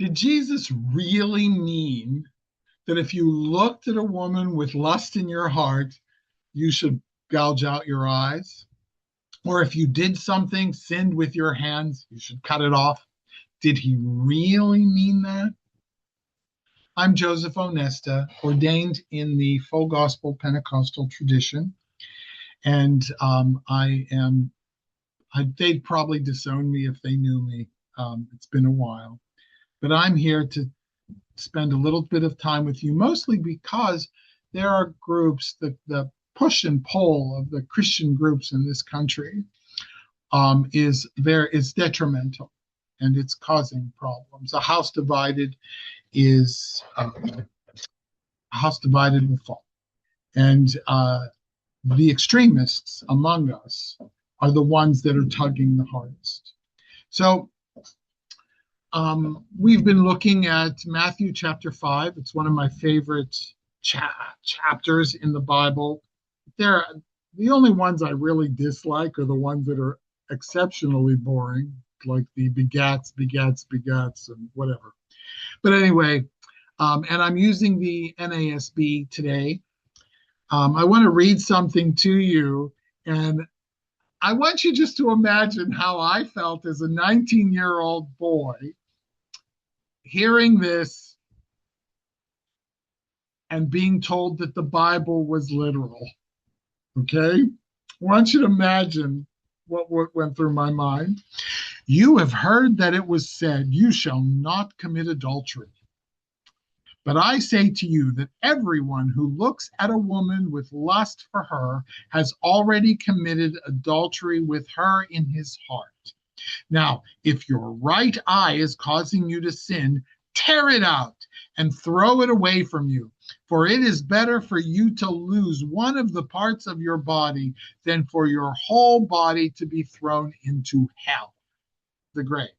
Did Jesus really mean that if you looked at a woman with lust in your heart, you should gouge out your eyes? Or if you did something, sinned with your hands, you should cut it off? Did he really mean that? I'm Joseph Onesta, ordained in the full gospel Pentecostal tradition. And they'd probably disown me if they knew me. It's been a while. But I'm here to spend a little bit of time with you, mostly because there are groups, the push and pull of the Christian groups in this country is detrimental, and it's causing problems. A house divided will fall. And the extremists among us are the ones that are tugging the hardest. So we've been looking at Matthew chapter 5. It's one of my favorite chapters in the Bible. The only ones I really dislike are the ones that are exceptionally boring, like the begats, and whatever. But anyway, and I'm using the NASB today. I want to read something to you, and I want you just to imagine how I felt as a 19-year-old boy hearing this and being told that the Bible was literal. Okay? I want you to imagine what went through my mind. You have heard that it was said, "You shall not commit adultery." But I say to you that everyone who looks at a woman with lust for her has already committed adultery with her in his heart. Now, if your right eye is causing you to sin, tear it out and throw it away from you. For it is better for you to lose one of the parts of your body than for your whole body to be thrown into hell, the grave.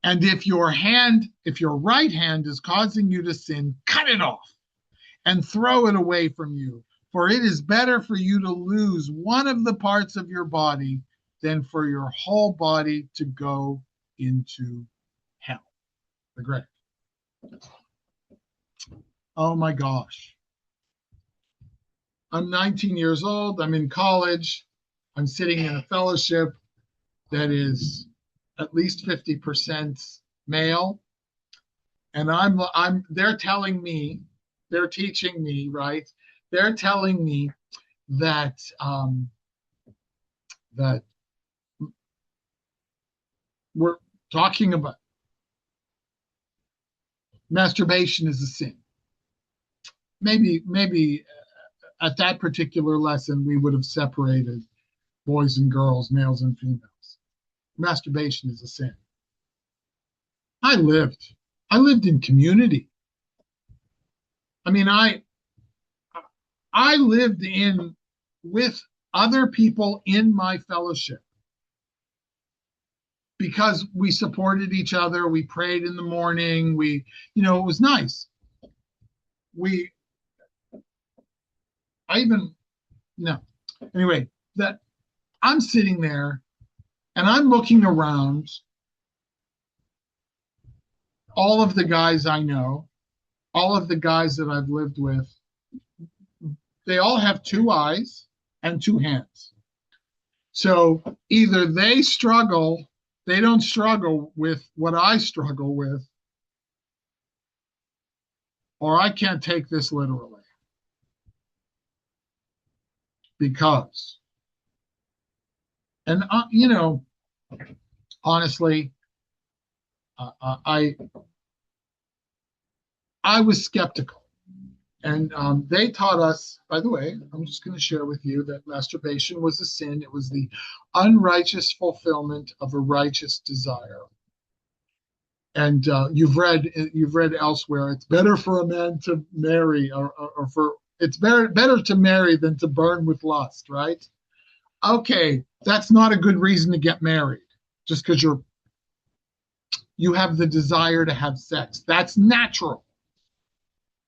And if your right hand is causing you to sin, cut it off and throw it away from you. For it is better for you to lose one of the parts of your body than for your whole body to go into hell, the grave. Oh my gosh. I'm 19 years old. I'm in college. I'm sitting in a fellowship that is at least 50% male. And they're telling me, they're teaching me, right? They're telling me that that we're talking about masturbation is a sin. Maybe at that particular lesson we would have separated boys and girls, males and females. Masturbation is a sin. I lived in community. I mean, I lived with other people in my fellowship because we supported each other. We prayed in the morning. It was nice. Anyway, that I'm sitting there and I'm looking around all of the guys I know, all of the guys that I've lived with. They all have two eyes and two hands. So either they don't struggle with what I struggle with, or I can't take this literally. Because, and honestly, I was skeptical. And they taught us, by the way, I'm just going to share with you that masturbation was a sin. It was the unrighteous fulfillment of a righteous desire. And you've read elsewhere, it's better for a man to marry, it's better to marry than to burn with lust, right? Okay, that's not a good reason to get married, just because you have the desire to have sex. That's natural.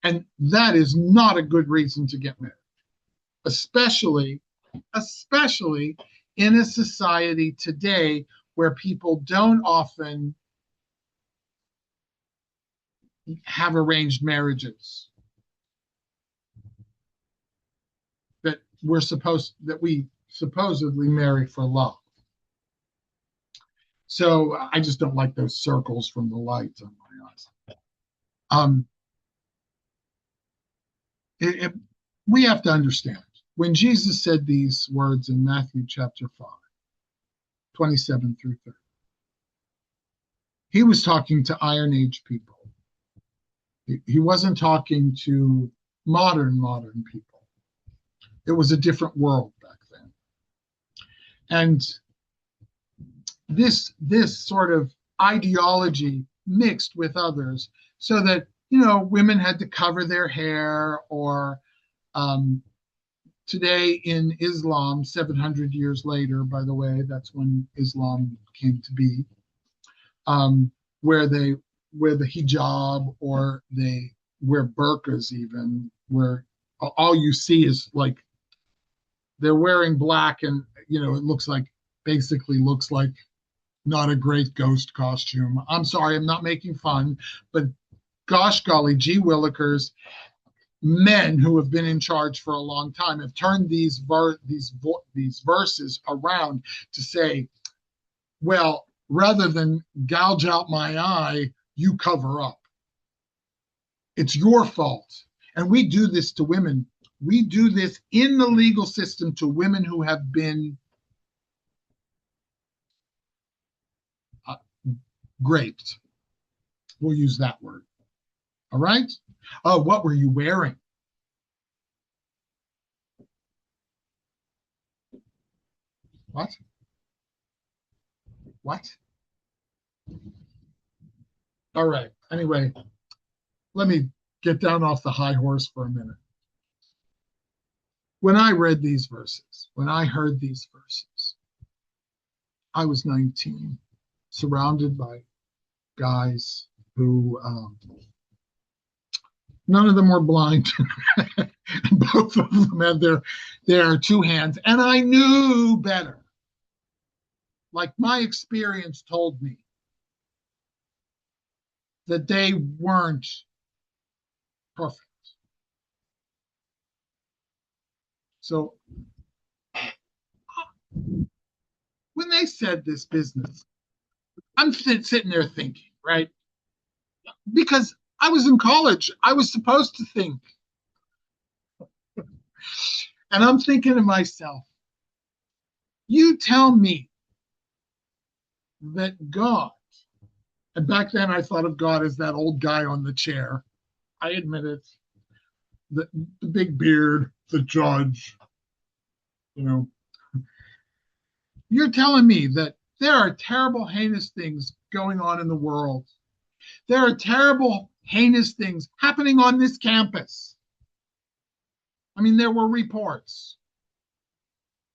And that is not a good reason to get married, especially in a society today where people don't often have arranged marriages that we supposedly marry for love. So I just don't like those circles from the lights on my eyes. Um, we have to understand when Jesus said these words in Matthew chapter 5, 27 through 30, he was talking to Iron Age people. He wasn't talking to modern people. It was a different world back then. And this sort of ideology mixed with others so that, women had to cover their hair, or today in Islam, 700 years later, by the way, that's when Islam came to be, where they wear the hijab, or they wear burqas even, where all you see is like they're wearing black, and it basically looks like not a great ghost costume. I'm sorry, I'm not making fun, but gosh golly, gee willikers, men who have been in charge for a long time have turned these verses around to say, well, rather than gouge out my eye, you cover up. It's your fault. And we do this to women. We do this in the legal system to women who have been raped. We'll use that word. All right? Oh, what were you wearing? What? All right. Anyway, let me get down off the high horse for a minute. When I read these verses, when I heard these verses, I was 19, surrounded by guys who none of them were blind. Both of them had their two hands, and I knew better. Like my experience told me that they weren't perfect. So when they said this business, I'm sitting there thinking, right? Because I was in college, I was supposed to think. And I'm thinking to myself, you tell me that God, and back then I thought of God as that old guy on the chair. I admit it. The big beard, the judge, You're telling me that there are terrible, heinous things going on in the world. There are terrible, heinous things happening on this campus. I mean, there were reports.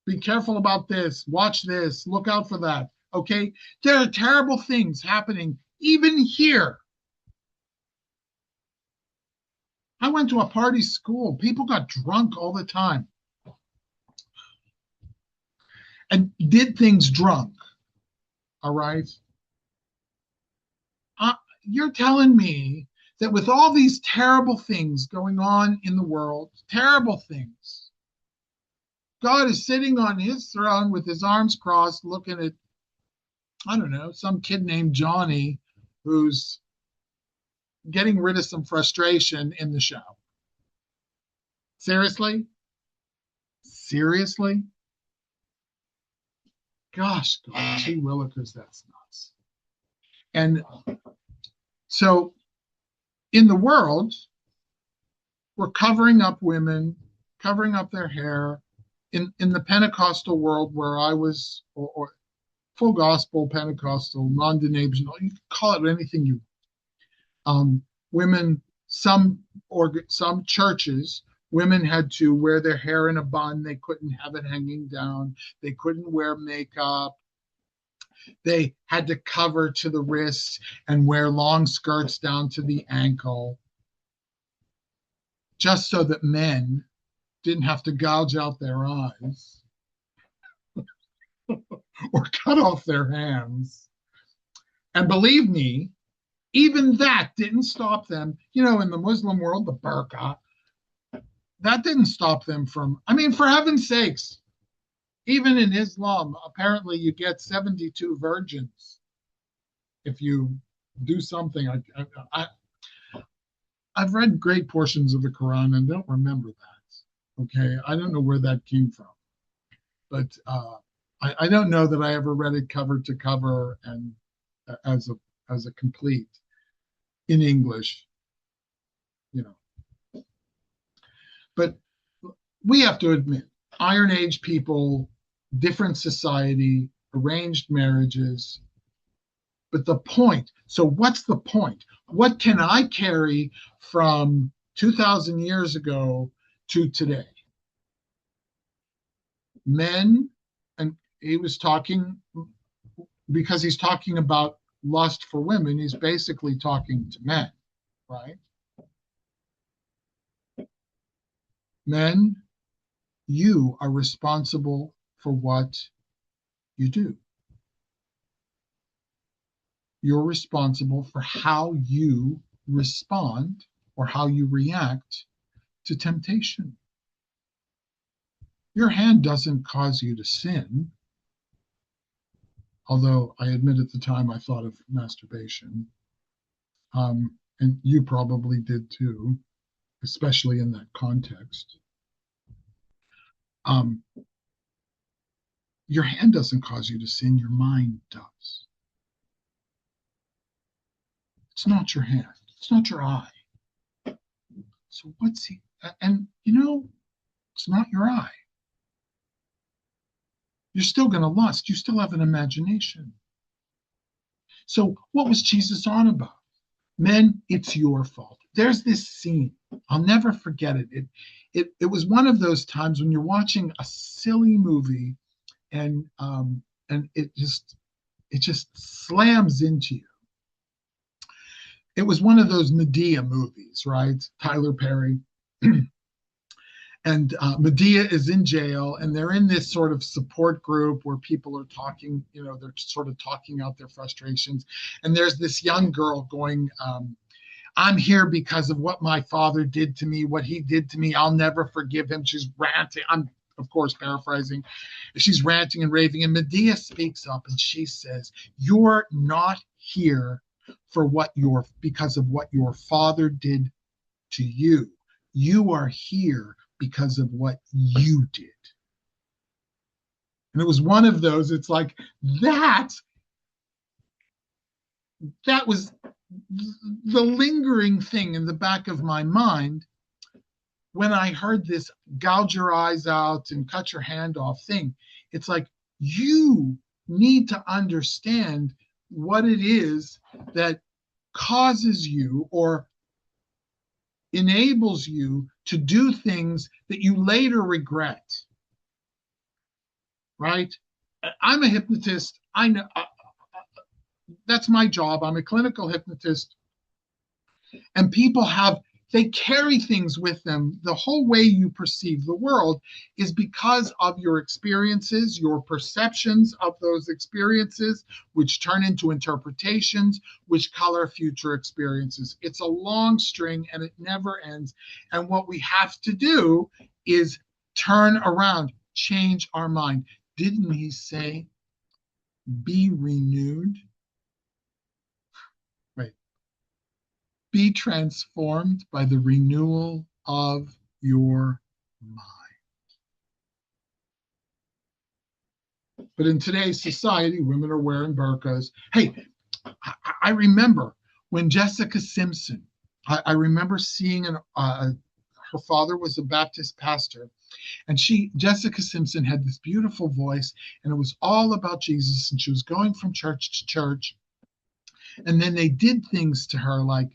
Be careful about this. Watch this. Look out for that. Okay? There are terrible things happening even here. I went to a party school. People got drunk all the time and did things drunk. All right? You're telling me that with all these terrible things going on in the world, terrible things, God is sitting on his throne with his arms crossed, looking at, I don't know, some kid named Johnny who's getting rid of some frustration in the show. Seriously? Seriously? Gosh, gee willikers, that's nuts. And so in the world, we're covering up women, covering up their hair. In the Pentecostal world where I was, or full gospel, Pentecostal, non-denominational, you can call it anything you want. Women, some churches, women had to wear their hair in a bun. They couldn't have it hanging down. They couldn't wear makeup. They had to cover to the wrist and wear long skirts down to the ankle, just so that men didn't have to gouge out their eyes or cut off their hands. And believe me, Even that didn't stop them. In the Muslim world, the burqa, that didn't stop them from, I mean, for heaven's sakes, even in Islam, apparently you get 72 virgins if you do something. I've read great portions of the Quran and don't remember that. Okay. I don't know where that came from, but I don't know that I ever read it cover to cover and as a complete in English, you know. But we have to admit, Iron Age people, different society, arranged marriages. But the point, so what's the point? What can I carry from 2,000 years ago to today? Men, and he was talking, because he's talking about lust for women, he's basically talking to men, right? Men, you are responsible for what you do. You're responsible for how you respond or how you react to temptation. Your hand doesn't cause you to sin, although I admit at the time I thought of masturbation. And you probably did too, especially in that context. Your hand doesn't cause you to sin, your mind does. It's not your hand, it's not your eye. So what's he? And it's not your eye. You're still going to lust. You still have an imagination. So what was Jesus on about? Men, it's your fault. There's this scene. I'll never forget it. It was one of those times when you're watching a silly movie and it just slams into you. It was one of those Medea movies, right? Tyler Perry. And Medea is in jail, and they're in this sort of support group where people are talking, they're sort of talking out their frustrations. And there's this young girl going, I'm here because of what my father did to me, what he did to me. I'll never forgive him. She's ranting. I'm, of course, paraphrasing. She's ranting and raving. And Medea speaks up and she says, you're not here because of what your father did to you. You are here because of what you did. And it was one of those, it's like that was the lingering thing in the back of my mind when I heard this gouge your eyes out and cut your hand off thing. It's like, you need to understand what it is that causes you or enables you to do things that you later regret. Right? I'm a hypnotist. I know that's my job. I'm a clinical hypnotist. And people they carry things with them. The whole way you perceive the world is because of your experiences, your perceptions of those experiences, which turn into interpretations, which color future experiences. It's a long string and it never ends. And what we have to do is turn around, change our mind. Didn't he say, be renewed? Be transformed by the renewal of your mind. But in today's society, women are wearing burqas. Hey, I remember when Jessica Simpson, I remember seeing her father was a Baptist pastor, and Jessica Simpson had this beautiful voice, and it was all about Jesus, and she was going from church to church. And then they did things to her, like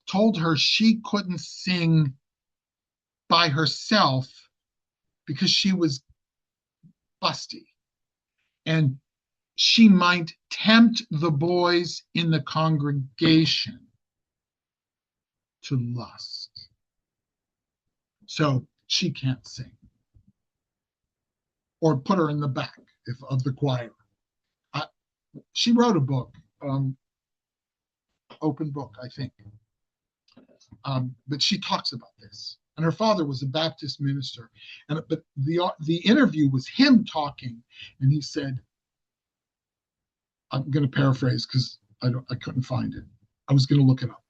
told her she couldn't sing by herself because she was busty. And she might tempt the boys in the congregation to lust. So she can't sing. Or put her in the back of the choir. She wrote a book. open book, I think. But she talks about this. And her father was a Baptist minister. But the interview was him talking, and he said, I'm going to paraphrase because I couldn't find it. I was going to look it up.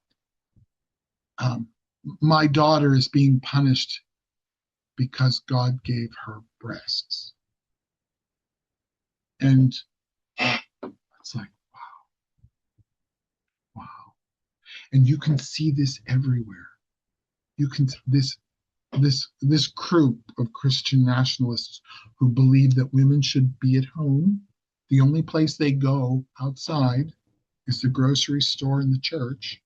My daughter is being punished because God gave her breasts. And it's like, wow. And you can see this everywhere. You can this group of Christian nationalists who believe that women should be at home. The only place they go outside is the grocery store and the church.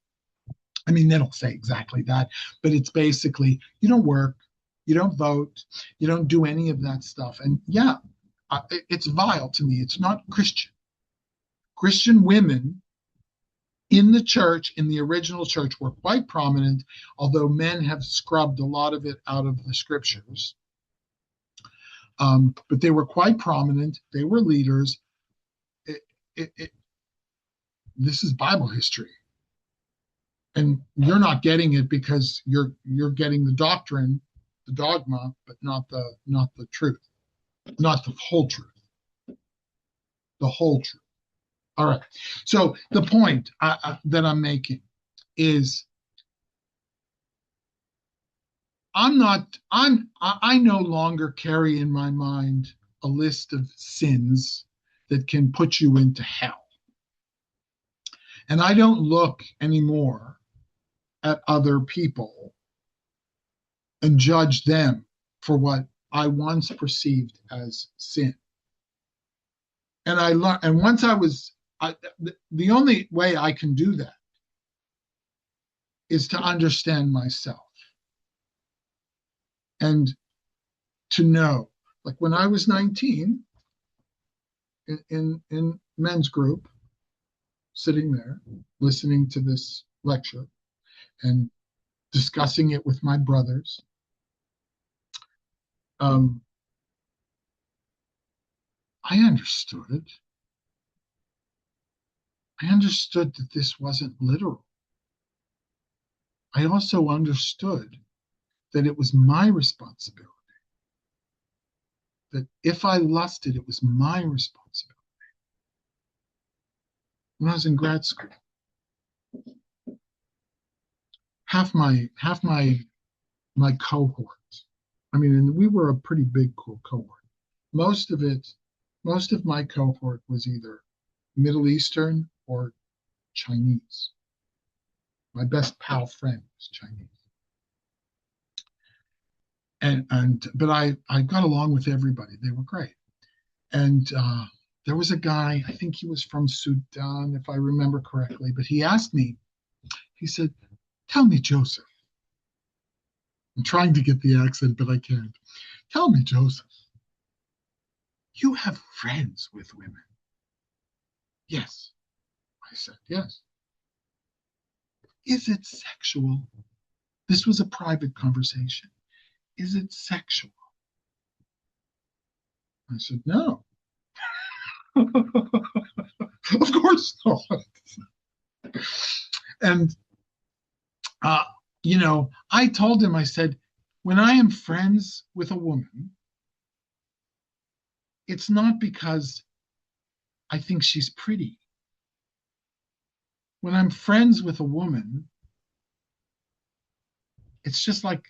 I mean, they don't say exactly that, but it's basically, you don't work, you don't vote, you don't do any of that stuff. And yeah, it's vile to me. It's not Christian. Christian women in the church, in the original church, were quite prominent, although men have scrubbed a lot of it out of the scriptures. But they were quite prominent. They were leaders. This is Bible history. And you're not getting it because you're getting the doctrine, the dogma, but not the truth, not the whole truth. The whole truth. All right. So the point that I'm making is I no longer carry in my mind a list of sins that can put you into hell. And I don't look anymore at other people and judge them for what I once perceived as sin. And I learned, and once the only way I can do that is to understand myself and to know, like when I was 19 in men's group, sitting there listening to this lecture and discussing it with my brothers, I understood it. I understood that this wasn't literal. I also understood that it was my responsibility. That if I lusted, it was my responsibility. When I was in grad school, half my cohort, I mean, and we were a pretty big cohort. Most of my cohort was either Middle Eastern or Chinese. My best pal friend was Chinese. But I got along with everybody. They were great. And there was a guy, I think he was from Sudan, if I remember correctly, but he asked me, he said, "Tell me, Joseph." I'm trying to get the accent, but I can't. "Tell me, Joseph, you have friends with women?" "Yes." I said, "Yes." "Is it sexual?" This was a private conversation. "Is it sexual?" I said, "No." Of course not. And, I told him, I said, when I am friends with a woman, it's not because I think she's pretty. When I'm friends with a woman, it's just like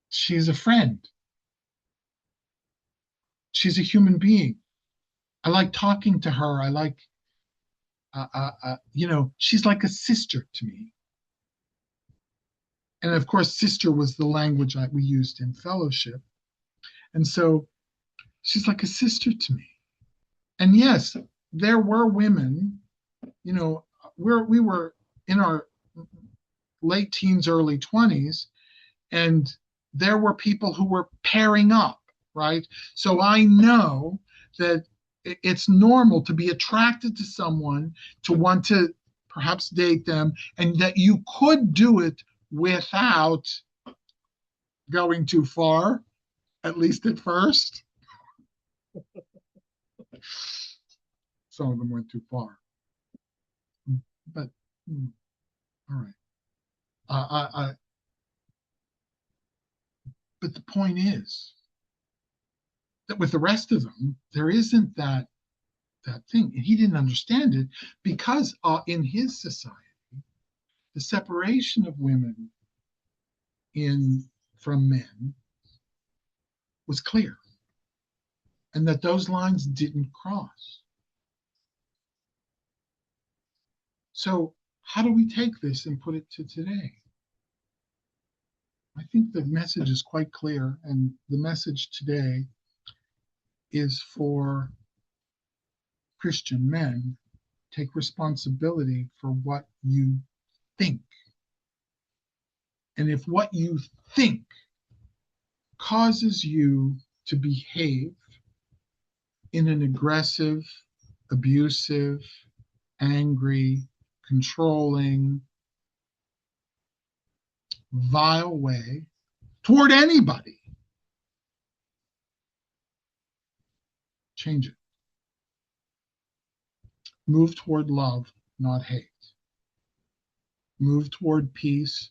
she's a friend. She's a human being. I like talking to her. I like, she's like a sister to me. And of course, sister was the language we used in fellowship. And so she's like a sister to me. And yes, there were women, we were in our late teens, early 20s, and there were people who were pairing up, right? So I know that it's normal to be attracted to someone, to want to perhaps date them, and that you could do it without going too far, at least at first. Some of them went too far. But all right. I but the point is that with the rest of them, there isn't that thing, and he didn't understand it because in his society, the separation of women in from men was clear, and that those lines didn't cross. So how do we take this and put it to today? I think the message is quite clear, and the message today is for Christian men: take responsibility for what you think. And if what you think causes you to behave in an aggressive, abusive, angry, controlling, vile way toward anybody, change it. Move toward love, not hate. Move toward peace,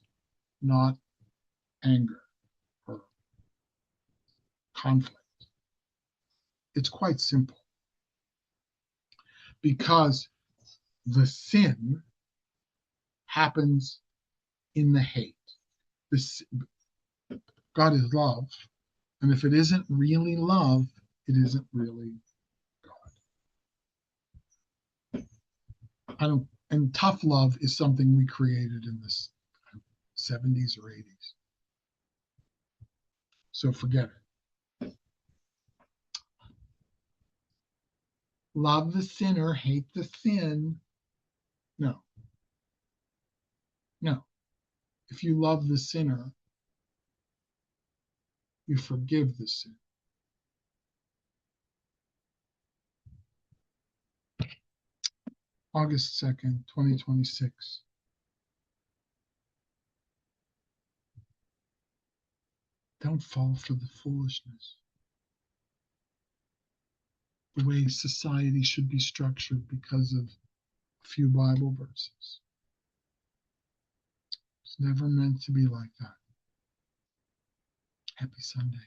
not anger or conflict. It's quite simple because the sin happens in the hate. This, God is love, and if it isn't really love, it isn't really God. I don't. And tough love is something we created in the 70s or 80s. So forget it. Love the sinner, hate the sin. No, no. If you love the sinner, you forgive the sin. August 2nd, 2026. Don't fall for the foolishness. The way society should be structured because of a few Bible verses. It's never meant to be like that. Happy Sunday.